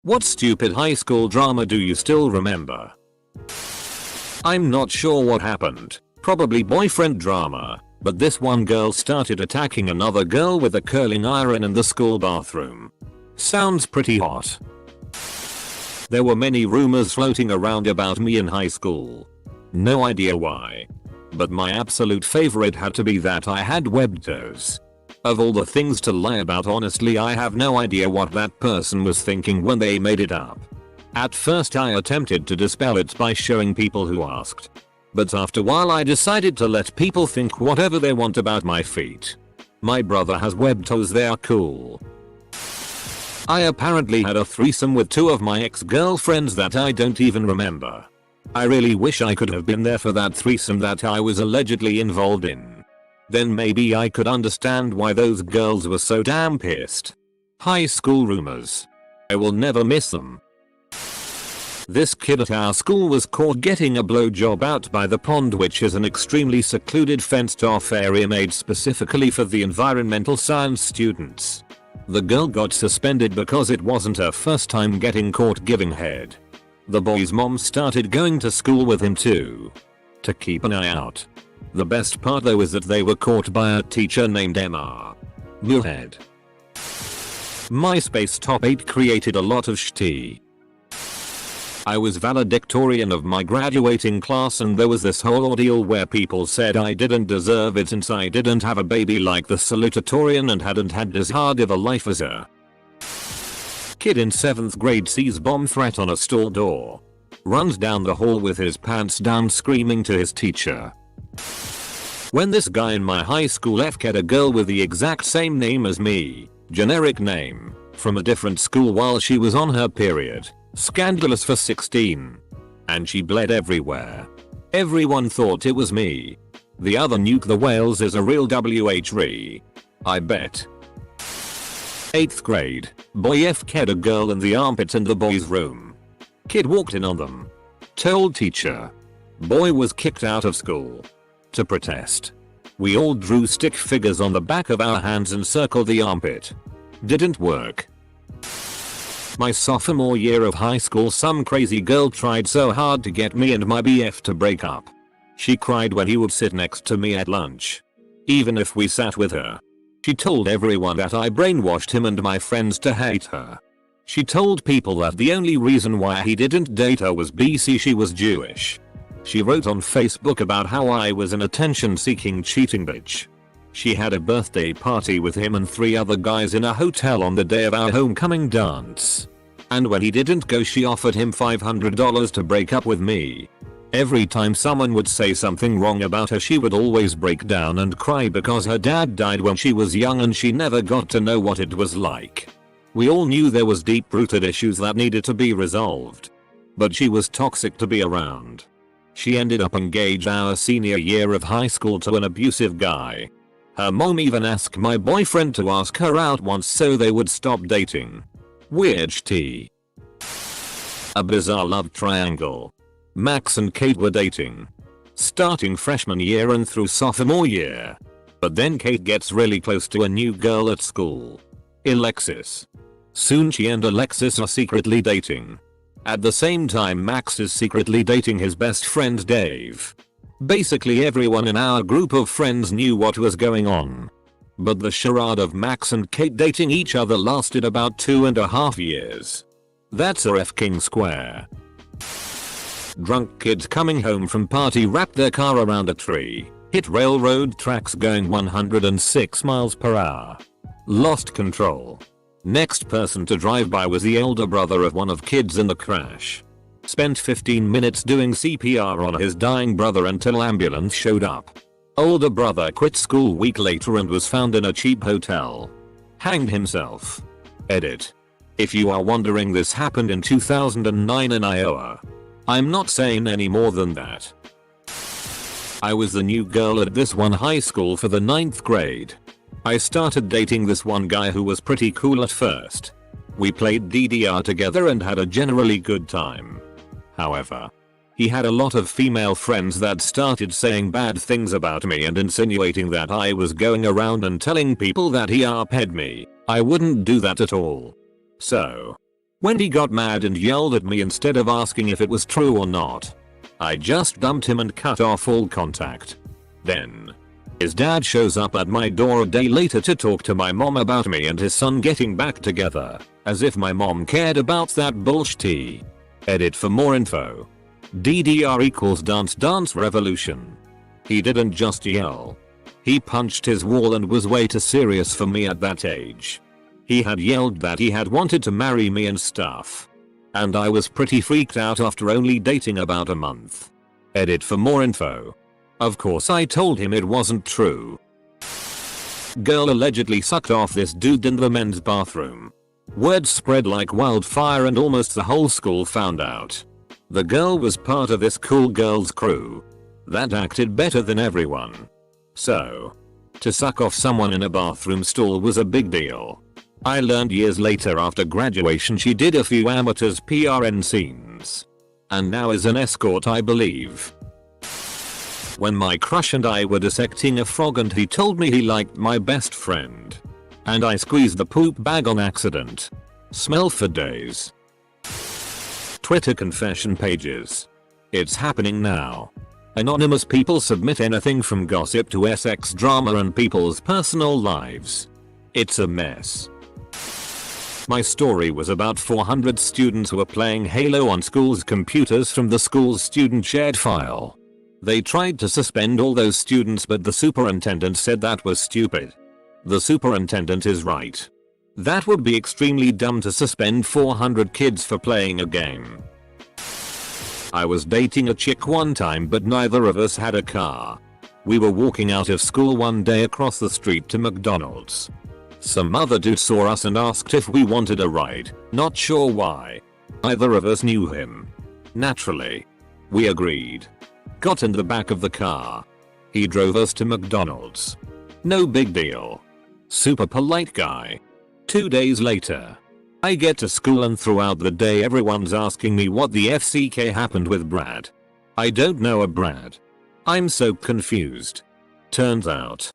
What stupid high school drama do you still remember? I'm not sure what happened. Probably boyfriend drama. But this one girl started attacking another girl with a curling iron in the school bathroom. Sounds pretty hot. There were many rumors floating around about me in high school. No idea why. But my absolute favorite had to be that I had webbed toes. Of all the things to lie about, honestly I have no idea what that person was thinking when they made it up. At first I attempted to dispel it by showing people who asked. But after a while I decided to let people think whatever they want about my feet. My brother has webbed toes, they are cool. I apparently had a threesome with 2 of my ex-girlfriends that I don't even remember. I really wish I could have been there for that threesome that I was allegedly involved in. Then maybe I could understand why those girls were so damn pissed. High school rumors. I will never miss them. This kid at our school was caught getting a blowjob out by the pond, which is an extremely secluded fenced off area made specifically for the environmental science students. The girl got suspended because it wasn't her first time getting caught giving head. The boy's mom started going to school with him too, to keep an eye out. The best part though is that they were caught by a teacher named Emma. Moohead. MySpace top 8 created a lot of shit. I was valedictorian of my graduating class, and there was this whole ordeal where people said I didn't deserve it since I didn't have a baby like the salutatorian and hadn't had as hard of a life as her. Kid in 7th grade sees bomb threat on a store door. Runs down the hall with his pants down screaming to his teacher. When this guy in my high school FK'd a girl with the exact same name as me, generic name, from a different school while she was on her period. Scandalous for 16. And she bled everywhere. Everyone thought it was me. The other nuke the whales is a real WHRE. I bet. 8th grade. Boy FK'd a girl in the armpits in the boys' room. Kid walked in on them. Told teacher. Boy was kicked out of school. To protest. We all drew stick figures on the back of our hands and circled the armpit. Didn't work. My sophomore year of high school, some crazy girl tried so hard to get me and my BF to break up. She cried when he would sit next to me at lunch. Even if we sat with her. She told everyone that I brainwashed him and my friends to hate her. She told people that the only reason why he didn't date her was BC she was Jewish. She wrote on Facebook about how I was an attention-seeking cheating bitch. She had a birthday party with him and 3 other guys in a hotel on the day of our homecoming dance. And when he didn't go, she offered him $500 to break up with me. Every time someone would say something wrong about her, she would always break down and cry because her dad died when she was young and she never got to know what it was like. We all knew there was deep-rooted issues that needed to be resolved. But she was toxic to be around. She ended up engaged our senior year of high school to an abusive guy. Her mom even asked my boyfriend to ask her out once so they would stop dating. Weird shit. A bizarre love triangle. Max and Kate were dating. Starting freshman year and through sophomore year. But then Kate gets really close to a new girl at school. Alexis. Soon she and Alexis are secretly dating. At the same time, Max is secretly dating his best friend Dave. Basically everyone in our group of friends knew what was going on. But the charade of Max and Kate dating each other lasted about 2.5 years. That's a f***ing square. Drunk kids coming home from party wrapped their car around a tree, hit railroad tracks going 106 miles per hour. Lost control. Next person to drive by was the elder brother of one of kids in the crash. Spent 15 minutes doing CPR on his dying brother until ambulance showed up. Older brother quit school week later and was found in a cheap hotel. Hanged himself. Edit. If you are wondering, this happened in 2009 in Iowa. I'm not saying any more than that. I was the new girl at this one high school for the 9th grade. I started dating this one guy who was pretty cool at first. We played DDR together and had a generally good time. However, he had a lot of female friends that started saying bad things about me and insinuating that I was going around and telling people that he arped me. I wouldn't do that at all. So, When he got mad and yelled at me instead of asking if it was true or not, I just dumped him and cut off all contact. Then his dad shows up at my door a day later to talk to my mom about me and his son getting back together, as if my mom cared about that bullshit. Edit for more info. DDR equals dance dance revolution. He didn't just yell. He punched his wall and was way too serious for me at that age. He had yelled that he had wanted to marry me and stuff. And I was pretty freaked out after only dating about a month. Edit for more info. Of course I told him it wasn't true. Girl allegedly sucked off this dude in the men's bathroom. Word spread like wildfire and almost the whole school found out. The girl was part of this cool girls crew that acted better than everyone. So, to suck off someone in a bathroom stall was a big deal. I learned years later after graduation she did a few amateurs PRN scenes. And now is an escort I believe. When my crush and I were dissecting a frog and he told me he liked my best friend. And I squeezed the poop bag on accident. Smell for days. Twitter confession pages. It's happening now. Anonymous people submit anything from gossip to sex drama and people's personal lives. It's a mess. My story was about 400 students who were playing Halo on school's computers from the school's student shared file. They tried to suspend all those students but the superintendent said that was stupid. The superintendent is right. That would be extremely dumb to suspend 400 kids for playing a game. I was dating a chick one time but neither of us had a car. We were walking out of school one day across the street to McDonald's. Some other dude saw us and asked if we wanted a ride, not sure why. Neither of us knew him. Naturally, we agreed. Got in the back of the car. He drove us to McDonald's. No big deal. Super polite guy. 2 days later, I get to school and throughout the day everyone's asking me what the FCK happened with Brad. I don't know a Brad. I'm so confused. Turns out,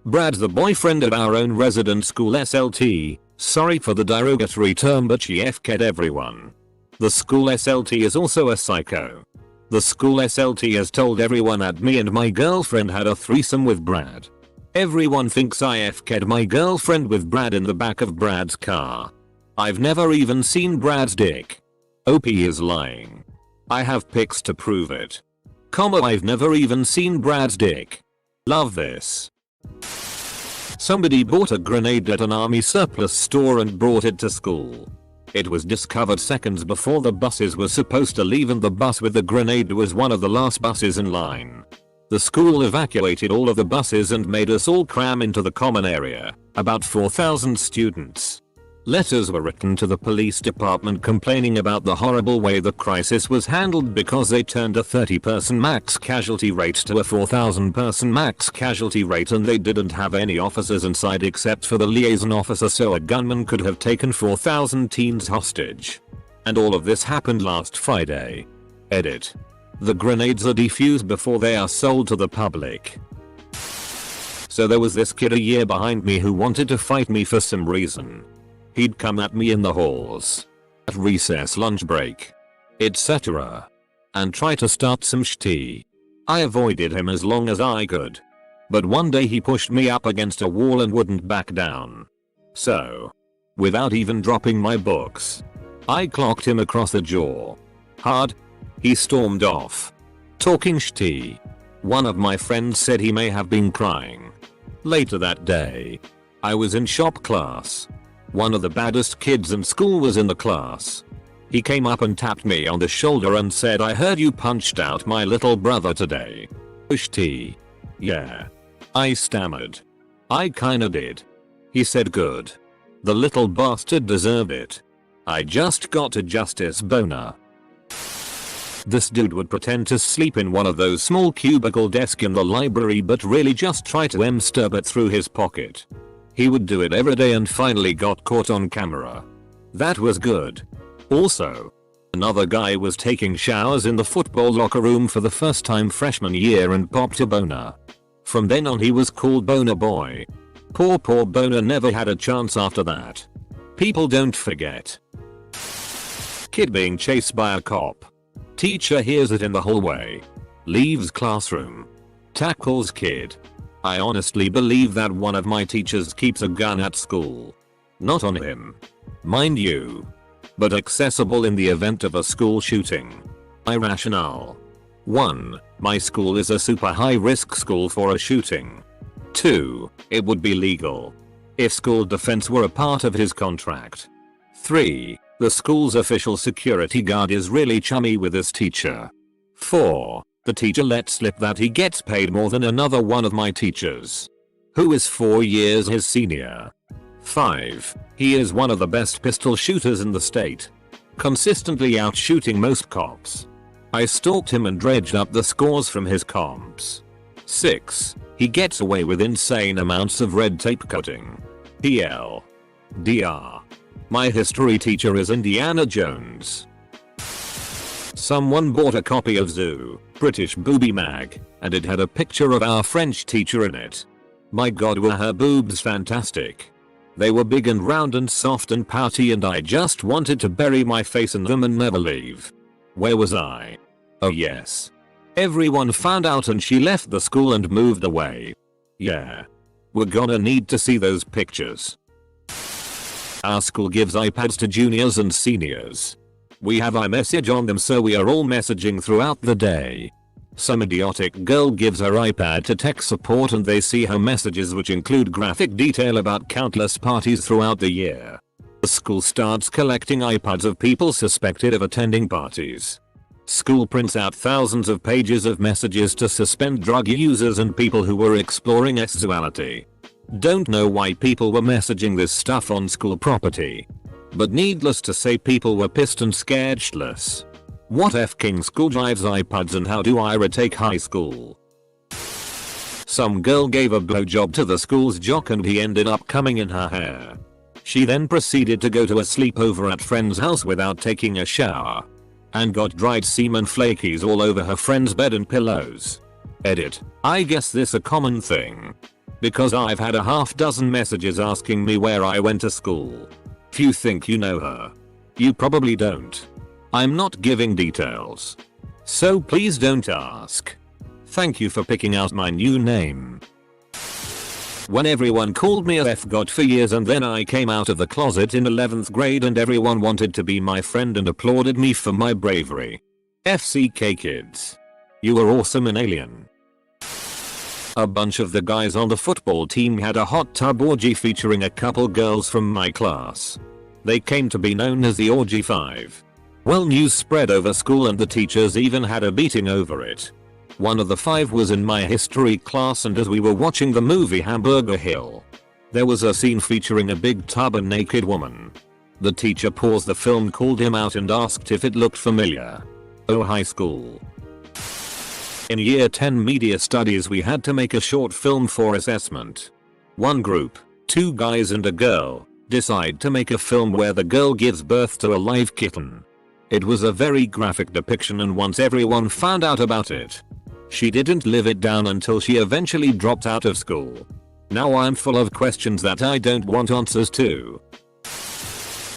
Brad's the boyfriend of our own resident school SLT. Sorry for the derogatory term but she FK'd everyone. The school SLT is also a psycho. The school SLT has told everyone that me and my girlfriend had a threesome with Brad. Everyone thinks I FK'd my girlfriend with Brad in the back of Brad's car. I've never even seen Brad's dick. OP is lying. I have pics to prove it. I've never even seen Brad's dick. Love this. Somebody bought a grenade at an army surplus store and brought it to school. It was discovered seconds before the buses were supposed to leave and the bus with the grenade was one of the last buses in line. The school evacuated all of the buses and made us all cram into the common area, about 4,000 students. Letters were written to the police department complaining about the horrible way the crisis was handled because they turned a 30-person max casualty rate to a 4,000-person max casualty rate and they didn't have any officers inside except for the liaison officer so a gunman could have taken 4,000 teens hostage. And all of this happened last Friday. Edit. The grenades are defused before they are sold to the public. So there was this kid a year behind me who wanted to fight me for some reason. He'd come at me in the halls, at recess, lunch break, etc. and try to start some shit. I avoided him as long as I could. But one day he pushed me up against a wall and wouldn't back down. So, without even dropping my books, I clocked him across the jaw. Hard. He stormed off, talking shit. One of my friends said he may have been crying. Later that day, I was in shop class. One of the baddest kids in school was in the class. He came up and tapped me on the shoulder and said, "I heard you punched out my little brother today." Shit. Yeah. I stammered. I kinda did. He said, "Good. The little bastard deserved it. I just got a justice boner." This dude would pretend to sleep in one of those small cubicle desks in the library but really just try to stab it through his pocket. He would do it every day and finally got caught on camera. That was good. Also, another guy was taking showers in the football locker room for the first time freshman year and popped a boner. From then on he was called Boner Boy. Poor Boner never had a chance after that. People don't forget. Kid being chased by a cop. Teacher hears it in the hallway. Leaves classroom. Tackles kid. I honestly believe that one of my teachers keeps a gun at school. Not on him, mind you, but accessible in the event of a school shooting. My rationale. 1. My school is a super high risk school for a shooting. 2. It would be legal if school defense were a part of his contract. 3. The school's official security guard is really chummy with his teacher. 4. The teacher let slip that he gets paid more than another one of my teachers, who is 4 years his senior. 5. He is one of the best pistol shooters in the state, consistently out-shooting most cops. I stalked him and dredged up the scores from his comps. 6. He gets away with insane amounts of red tape cutting. PL. DR. My history teacher is Indiana Jones. Someone bought a copy of Zoo, British Booby Mag, and it had a picture of our French teacher in it. My god, were her boobs fantastic. They were big and round and soft and pouty, and I just wanted to bury my face in them and never leave. Where was I? Oh yes. Everyone found out and she left the school and moved away. Yeah. We're gonna need to see those pictures. Our school gives iPads to juniors and seniors. We have iMessage on them, so we are all messaging throughout the day. Some idiotic girl gives her iPad to tech support and they see her messages, which include graphic detail about countless parties throughout the year. The school starts collecting iPads of people suspected of attending parties. School prints out thousands of pages of messages to suspend drug users and people who were exploring sexuality. Don't know why people were messaging this stuff on school property, but needless to say, people were pissed and scared shitless. What f-king school drives iPads, and how do I retake high school? Some girl gave a blowjob to the school's jock and he ended up coming in her hair. She then proceeded to go to a sleepover at friend's house without taking a shower, and got dried semen flakies all over her friend's bed and pillows. Edit. I guess this a common thing, because I've had a half dozen messages asking me where I went to school. If you think you know her, you probably don't. I'm not giving details, so please don't ask. Thank you for picking out my new name. When everyone called me a F-God for years, and then I came out of the closet in 11th grade and everyone wanted to be my friend and applauded me for my bravery. FCK kids. You were awesome and alien. A bunch of the guys on the football team had a hot tub orgy featuring a couple girls from my class. They came to be known as the Orgy 5. Well, news spread over school and the teachers even had a meeting over it. One of the 5 was in my history class, and as we were watching the movie Hamburger Hill, there was a scene featuring a big tub and naked woman. The teacher paused the film, called him out and asked if it looked familiar. Oh, high school. In year 10 media studies we had to make a short film for assessment. One group, 2 guys and a girl, decide to make a film where the girl gives birth to a live kitten. It was a very graphic depiction, and once everyone found out about it, she didn't live it down until she eventually dropped out of school. Now I'm full of questions that I don't want answers to.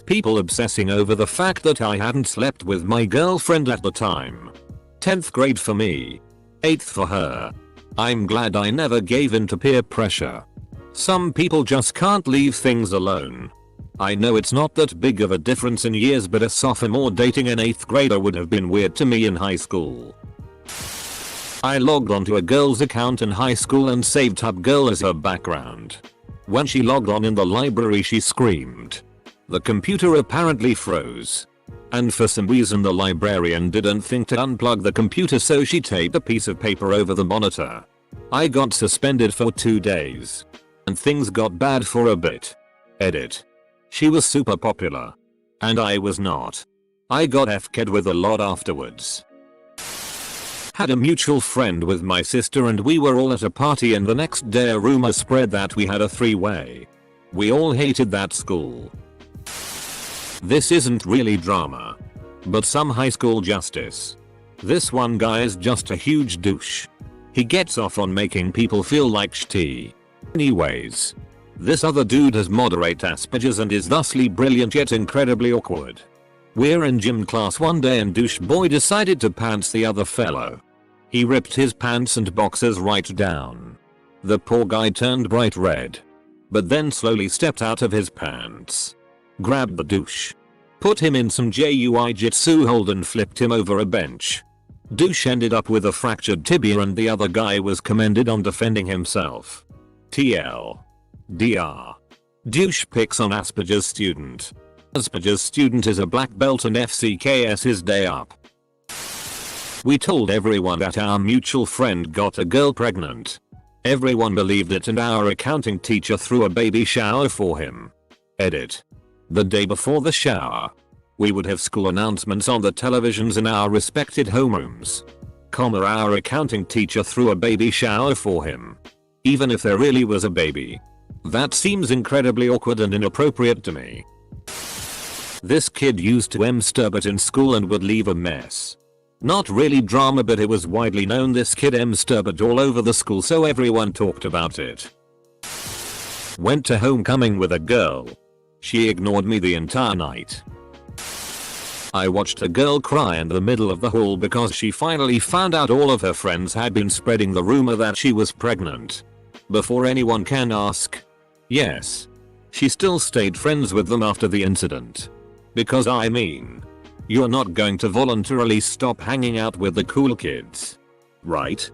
People obsessing over the fact that I hadn't slept with my girlfriend at the time. 10th grade for me, 8th for her. I'm glad I never gave in to peer pressure. Some people just can't leave things alone. I know it's not that big of a difference in years, but a sophomore dating an 8th grader would have been weird to me in high school. I logged onto a girl's account in high school and saved Tub Girl as her background. When she logged on in the library, she screamed. The computer apparently froze, and for some reason the librarian didn't think to unplug the computer, so she taped a piece of paper over the monitor. I got suspended for 2 days, and things got bad for a bit. Edit. She was super popular, and I was not. I got F-ked with a lot afterwards. Had a mutual friend with my sister, and we were all at a party, and the next day a rumor spread that we had a 3-way. We all hated that school. This isn't really drama, but some high school justice. This one guy is just a huge douche. He gets off on making people feel like shitty. Anyways, this other dude has moderate Asperger's and is thusly brilliant yet incredibly awkward. We're in gym class one day and douche boy decided to pants the other fellow. He ripped his pants and boxers right down. The poor guy turned bright red. But then slowly stepped out of his pants. Grabbed the douche. Put him in some you.I jitsu hold and flipped him over a bench. Douche ended up with a fractured tibia and the other guy was commended on defending himself. TL. DR. Douche picks on Asperger's student. Asperger's student is a black belt and FCKS his day up. We told everyone that our mutual friend got a girl pregnant. Everyone believed it and our accounting teacher threw a baby shower for him. Edit. The day before the shower. We would have school announcements on the televisions in our respected homerooms. Our accounting teacher threw a baby shower for him. Even if there really was a baby. That seems incredibly awkward and inappropriate to me. This kid used to masturbate in school and would leave a mess. Not really drama, but it was widely known this kid masturbated all over the school, so everyone talked about it. Went to homecoming with a girl. She ignored me the entire night. I watched a girl cry in the middle of the hall because she finally found out all of her friends had been spreading the rumor that she was pregnant. Before anyone can ask. Yes. She still stayed friends with them after the incident. Because I mean, you're not going to voluntarily stop hanging out with the cool kids. Right?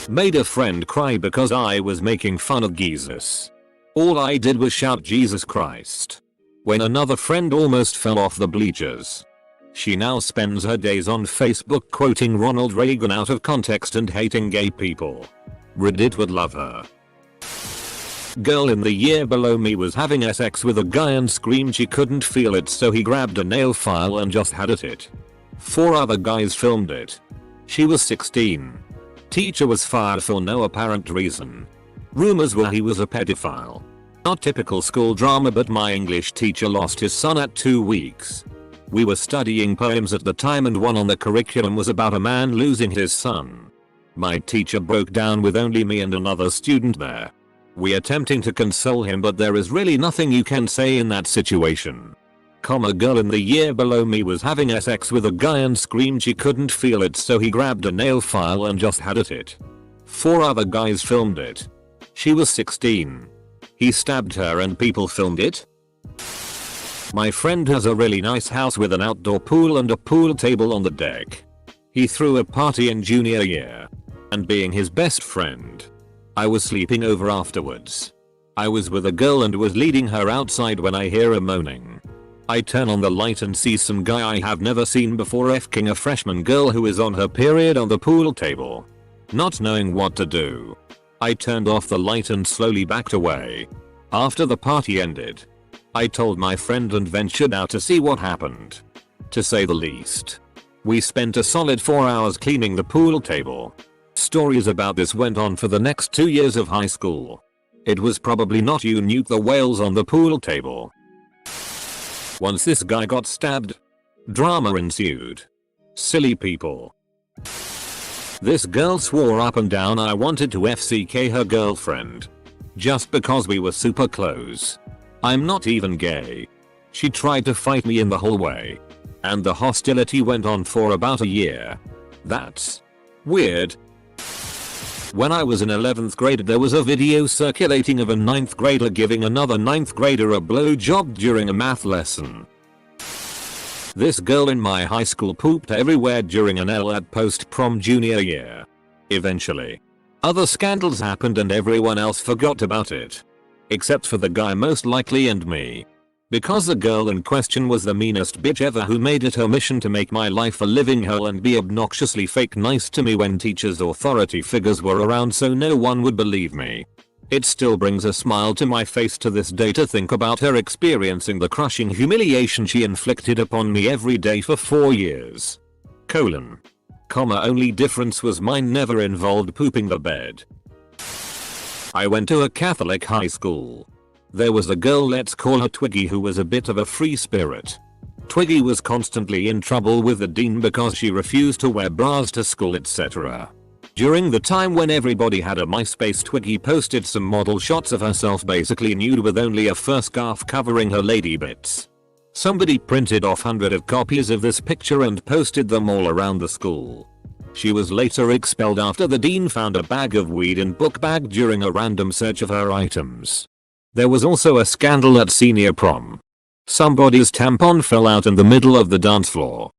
Made a friend cry because I was making fun of Jesus. All I did was shout Jesus Christ. When another friend almost fell off the bleachers. She now spends her days on Facebook quoting Ronald Reagan out of context and hating gay people. Reddit would love her. Girl in the year below me was having sex with a guy and screamed she couldn't feel it, so he grabbed a nail file and just had at it. 4 other guys filmed it. She was 16. Teacher was fired for no apparent reason. Rumors were he was a pedophile. Not typical school drama, but my English teacher lost his son at 2 weeks. We were studying poems at the time and one on the curriculum was about a man losing his son. My teacher broke down with only me and another student there. We attempting to console him, but there is really nothing you can say in that situation. Girl in the year below me was having sex with a guy and screamed she couldn't feel it, so he grabbed a nail file and just had at it. 4 other guys filmed it. She was 16. He stabbed her and people filmed it. My friend has a really nice house with an outdoor pool and a pool table on the deck. He threw a party in junior year. And being his best friend, I was sleeping over afterwards. I was with a girl and was leading her outside when I hear a moaning. I turn on the light and see some guy I have never seen before f***ing a freshman girl who is on her period on the pool table. Not knowing what to do, I turned off the light and slowly backed away. After the party ended, I told my friend and ventured out to see what happened. To say the least. We spent a solid 4 hours cleaning the pool table. Stories about this went on for the next 2 years of high school. It was probably not you nuke the whales on the pool table. Once this guy got stabbed, drama ensued. Silly people. This girl swore up and down I wanted to FCK her girlfriend. Just because we were super close. I'm not even gay. She tried to fight me in the hallway. And the hostility went on for about a year. That's weird. When I was in 11th grade there was a video circulating of a 9th grader giving another 9th grader a blowjob during a math lesson. This girl in my high school pooped everywhere during an L at post-prom junior year. Eventually, other scandals happened and everyone else forgot about it. Except for the guy most likely and me. Because the girl in question was the meanest bitch ever who made it her mission to make my life a living hell and be obnoxiously fake nice to me when teachers or authority figures were around so no one would believe me. It still brings a smile to my face to this day to think about her experiencing the crushing humiliation she inflicted upon me every day for 4 years. Only difference was mine never involved pooping the bed. I went to a Catholic high school. There was a girl, let's call her Twiggy, who was a bit of a free spirit. Twiggy was constantly in trouble with the dean because she refused to wear bras to school, etc. During the time when everybody had a MySpace, Twiggy posted some model shots of herself basically nude with only a fur scarf covering her lady bits. Somebody printed off hundreds of copies of this picture and posted them all around the school. She was later expelled after the dean found a bag of weed in book bag during a random search of her items. There was also a scandal at senior prom. Somebody's tampon fell out in the middle of the dance floor.